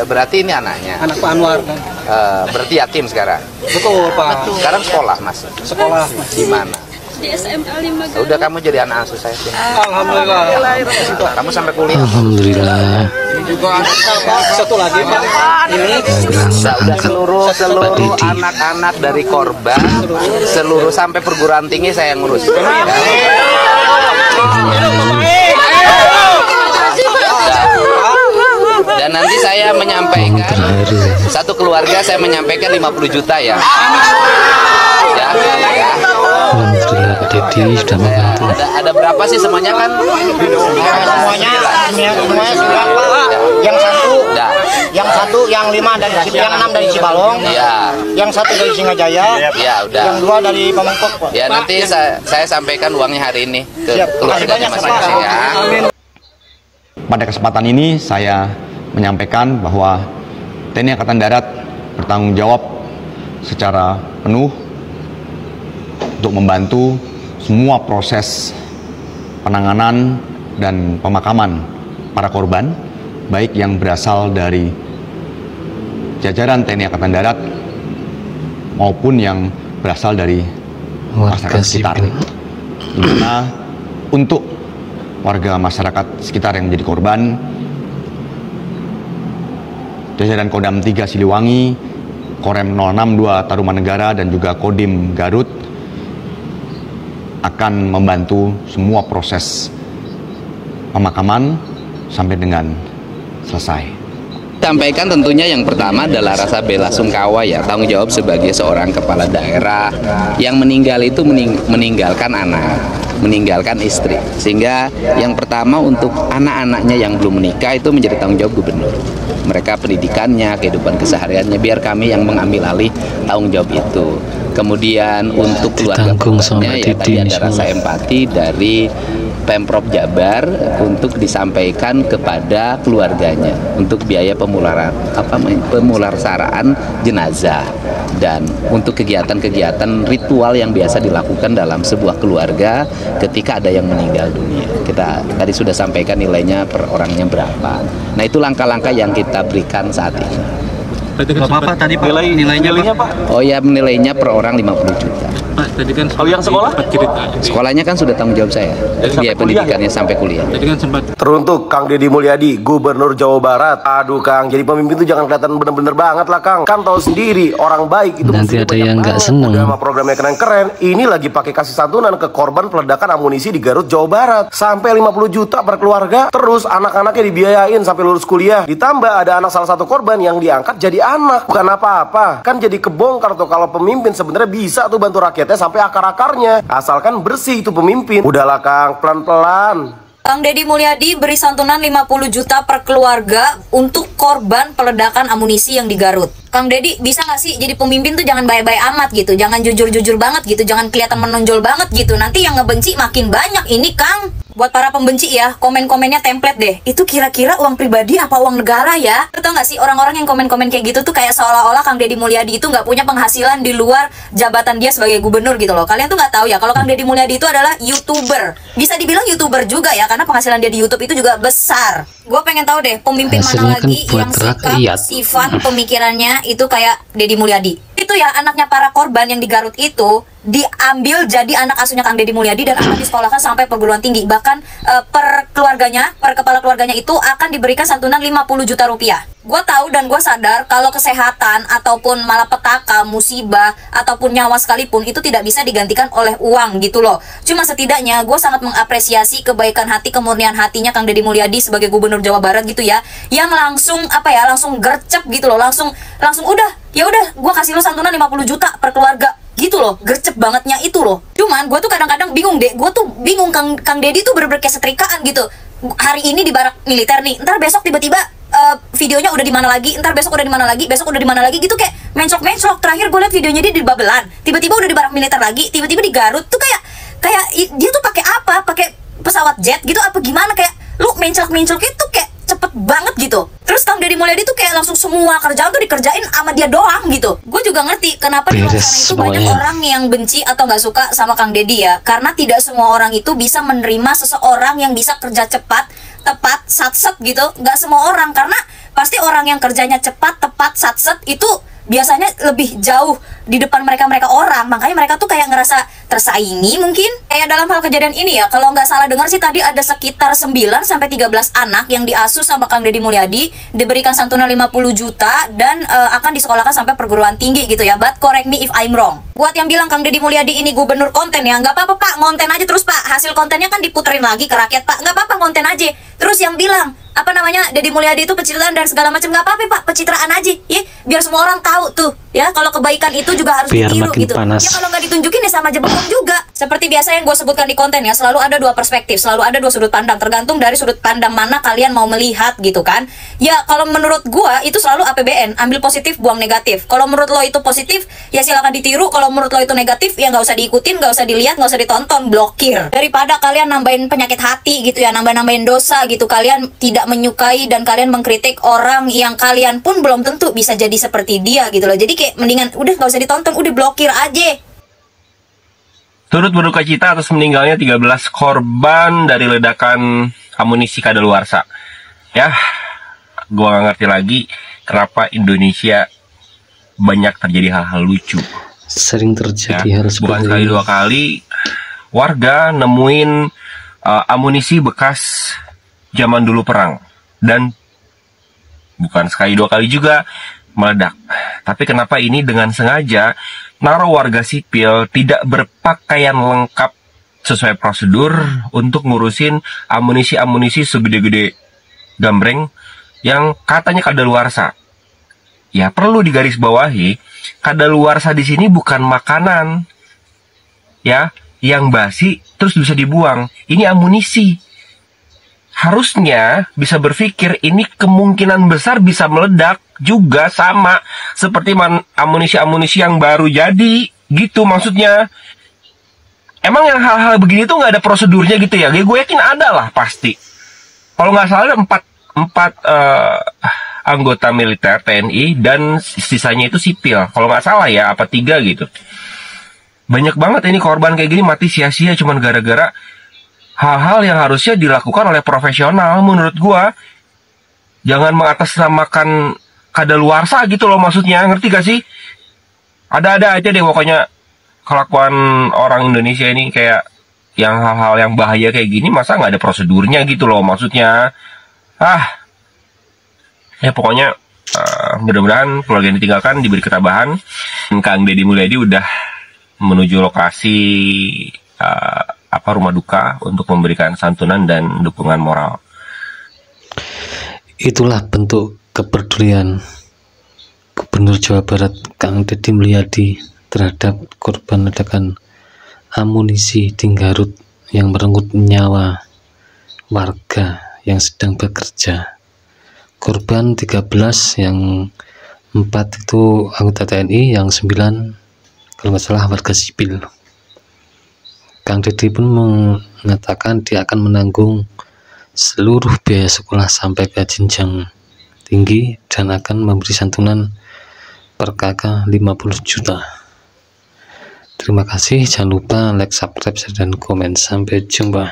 berarti ini anaknya. Anak Pak Anwar kan? Berarti yatim sekarang. Betul Pak. Sekarang sekolah mas. Sekolah. Di mana? Di SMA 5. Udah kamu jadi anak asuh saya sih. Alhamdulillah. Kamu sampai kuliah. Alhamdulillah. Ini juga anak satu lagi Pak. Ini Udah seluruh anak-anak dari korban, seluruh sampai perguruan tinggi saya ngurus. Dan nanti saya menyampaikan satu keluarga saya menyampaikan 50 juta ya. Ya. Alhamdulillah Pak Dedi sudah membantu. Ada berapa sih semuanya kan? Semuanya sudah Pak. Yang satu, yang 5 dari yang 6 dari Cibalong. Ya. Yang satu dari Singajaya. Ya udah. Yang 2 dari Pamengkok Pak. Ya nanti saya sampaikan uangnya hari ini ke keluarganya masing-masing ya. Pada kesempatan ini saya menyampaikan bahwa TNI Angkatan Darat bertanggung jawab secara penuh untuk membantu semua proses penanganan dan pemakaman para korban, baik yang berasal dari jajaran TNI Angkatan Darat maupun yang berasal dari masyarakat sekitar. Di mana untuk warga masyarakat sekitar yang menjadi korban, jajaran Kodam 3 Siliwangi, Korem 062 Tarumanegara dan juga Kodim Garut akan membantu semua proses pemakaman sampai dengan selesai. Sampaikan tentunya yang pertama adalah rasa bela sungkawa ya, tanggung jawab sebagai seorang kepala daerah yang meninggal itu meninggalkan anak, meninggalkan istri, sehingga yang pertama untuk anak-anaknya yang belum menikah itu menjadi tanggung jawab gubernur. Mereka pendidikannya, kehidupan kesehariannya, biar kami yang mengambil alih tanggung jawab itu. Kemudian untuk keluarga korbannya ya tadi ada rasa empati dari Pemprov Jabar untuk disampaikan kepada keluarganya untuk biaya pemulasaraan jenazah dan untuk kegiatan-kegiatan ritual yang biasa dilakukan dalam sebuah keluarga ketika ada yang meninggal dunia. Kita tadi sudah sampaikan nilainya per orangnya berapa. Nah itu langkah-langkah yang kita berikan saat ini. Bapak tadi Pak nilainya Pak? Oh ya, nilainya per orang 50 juta. Pak, tadi kan yang sekolah? Sekolahnya kan sudah tanggung jawab saya. Biaya pendidikannya sampai kuliah. Tadi kan sempat. Teruntuk Kang Deddy Mulyadi, Gubernur Jawa Barat. Aduh Kang, jadi pemimpin tuh jangan kelihatan bener-bener banget lah Kang. Kan tahu sendiri orang baik itu nanti ada yang nggak seneng. Udah sama programnya keren-keren. Ini lagi pakai kasih santunan ke korban peledakan amunisi di Garut, Jawa Barat. Sampai 50 juta per keluarga. Terus anak-anaknya dibiayain sampai lulus kuliah. Ditambah ada anak salah satu korban yang diangkat jadi anak. Bukan apa-apa. Kan jadi kebongkar tuh kalau pemimpin sebenarnya bisa tuh bantu rakyatnya sampai akar-akarnya. Asalkan bersih itu pemimpin. Udahlah Kang, pelan-pelan. Kang Deddy Mulyadi beri santunan 50 juta per keluarga untuk korban peledakan amunisi yang di Garut. Kang Deddy bisa nggak sih jadi pemimpin tuh jangan baik-baik amat gitu, jangan jujur-jujur banget gitu, jangan kelihatan menonjol banget gitu. Nanti yang ngebenci makin banyak ini Kang. Buat para pembenci ya, komen-komennya template deh. Itu kira-kira uang pribadi apa uang negara ya? Lo tau gak sih orang-orang yang komen-komen kayak gitu tuh kayak seolah-olah Kang Deddy Mulyadi itu nggak punya penghasilan di luar jabatan dia sebagai gubernur gitu loh. Kalian tuh nggak tahu ya kalau Kang Deddy Mulyadi itu adalah YouTuber. Bisa dibilang YouTuber juga ya karena penghasilan dia di YouTube itu juga besar. Gue pengen tahu deh pemimpin mana lagi yang sifat pemikirannya itu kayak Deddy Mulyadi. Itu ya anaknya para korban yang di Garut itu diambil jadi anak asuhnya Kang Deddy Mulyadi dan akan disekolahkan sampai perguruan tinggi. Bahkan per kepala keluarganya itu akan diberikan santunan 50 juta rupiah. Gue tahu dan gue sadar kalau kesehatan ataupun malapetaka, musibah ataupun nyawa sekalipun itu tidak bisa digantikan oleh uang gitu loh. Cuma setidaknya gue sangat mengapresiasi kebaikan hati, kemurnian hatinya Kang Deddy Mulyadi sebagai Gubernur Jawa Barat gitu ya, yang langsung langsung gercep gitu loh, langsung ya udah gue kasih lo santunan 50 juta per keluarga gitu loh, gercep bangetnya itu loh. Cuman gue tuh kadang-kadang bingung deh, gue tuh bingung Kang Deddy tuh bener-bener kayak setrikaan gitu. Hari ini di barak militer nih, ntar besok tiba-tiba videonya udah di mana lagi, ntar besok udah di mana lagi, besok udah di mana lagi gitu, kayak menclok-menclok. Terakhir gue liat videonya dia di Babelan, tiba-tiba udah di barak militer lagi, tiba-tiba di Garut tuh kayak dia tuh pakai apa? Pakai pesawat jet gitu apa gimana, kayak lu menclok-menclok itu kayak cepet banget gitu. Terus Kang Deddy Mulyadi tuh kayak langsung semua kerjaan tuh dikerjain sama dia doang gitu. Gue juga ngerti kenapa di luar sana itu banyak orang yang benci atau nggak suka sama Kang Deddy ya, karena tidak semua orang itu bisa menerima seseorang yang bisa kerja cepat, tepat, sat-set gitu. Nggak semua orang, karena Pasti orang yang kerjanya cepat, tepat, satset itu biasanya lebih jauh di depan mereka orang, makanya mereka tuh kayak ngerasa tersaingi mungkin. Kayak dalam hal kejadian ini ya, kalau nggak salah dengar sih tadi ada sekitar 9-13 anak yang diasuh sama Kang Deddy Mulyadi, diberikan santunan 50 juta dan akan disekolahkan sampai perguruan tinggi gitu ya. But correct me if I'm wrong. Buat yang bilang Kang Deddy Mulyadi ini gubernur konten ya, nggak apa-apa Pak, ngonten aja terus Pak, hasil kontennya kan diputerin lagi ke rakyat Pak, nggak apa-apa ngonten aja. Terus yang bilang apa namanya Deddy Mulyadi itu pencitraan dan segala macam, nggak apa-apa Pak, pencitraan aja ya, biar semua orang tahu tuh ya, kalau kebaikan itu juga harus Biar ditiru makin gitu panas. ya. Kalau nggak ditunjukin ya sama aja bengong juga. Seperti biasa yang gue sebutkan di konten ya, selalu ada dua perspektif, selalu ada dua sudut pandang, tergantung dari sudut pandang mana kalian mau melihat gitu kan ya. Kalau menurut gue itu selalu APBN, ambil positif buang negatif. Kalau menurut lo itu positif ya silakan ditiru, kalau menurut lo itu negatif ya nggak usah diikutin, nggak usah dilihat, nggak usah ditonton, blokir. Daripada kalian nambahin penyakit hati gitu ya, nambahin dosa gitu, kalian tidak menyukai dan kalian mengkritik orang yang kalian pun belum tentu bisa jadi seperti dia gitu loh. Jadi kayak mendingan udah nggak usah ditonton, udah blokir aja. Turut berduka cita atas meninggalnya 13 korban dari ledakan amunisi kadaluarsa. Ya, gua nggak ngerti lagi kenapa Indonesia banyak terjadi hal-hal lucu. Sering terjadi hal Bukan seperti sekali ini. dua kali warga nemuin amunisi bekas zaman dulu perang, dan bukan sekali dua kali juga meledak. Tapi kenapa ini dengan sengaja naruh warga sipil tidak berpakaian lengkap sesuai prosedur untuk ngurusin amunisi-amunisi segede-gede gambreng yang katanya kadaluarsa. Ya perlu digarisbawahi, kadaluarsa di sini bukan makanan ya yang basi terus bisa dibuang. Ini amunisi. Harusnya bisa berpikir ini kemungkinan besar bisa meledak juga, sama seperti amunisi-amunisi yang baru jadi gitu maksudnya. Emang yang hal-hal begini tuh nggak ada prosedurnya gitu ya? Gue yakin ada lah pasti. Kalau nggak salah ada 4 anggota militer TNI dan sisanya itu sipil. Kalau nggak salah ya, apa 3 gitu. Banyak banget ini korban kayak gini mati sia-sia cuman gara-gara hal-hal yang harusnya dilakukan oleh profesional menurut gua. Jangan mengatasnamakan kadaluarsa gitu loh maksudnya, ngerti gak sih? Ada-ada aja deh pokoknya kelakuan orang Indonesia ini, kayak yang hal-hal yang bahaya kayak gini masa nggak ada prosedurnya gitu loh maksudnya. Ya pokoknya mudah-mudahan keluarga yang ditinggalkan diberi ketabahan. Kang Deddy Mulyadi udah menuju lokasi rumah duka untuk memberikan santunan dan dukungan moral. Itulah bentuk kepedulian Gubernur Jawa Barat Kang Deddy Mulyadi terhadap korban ledakan amunisi di Garut yang merenggut nyawa warga yang sedang bekerja. Korban 13, yang 4 itu anggota TNI, yang 9 kalau nggak salah warga sipil. Kang Deddy pun mengatakan dia akan menanggung seluruh biaya sekolah sampai ke jenjang tinggi dan akan memberi santunan per kakak 50 juta. Terima kasih, jangan lupa like, subscribe, share, dan komen. Sampai jumpa.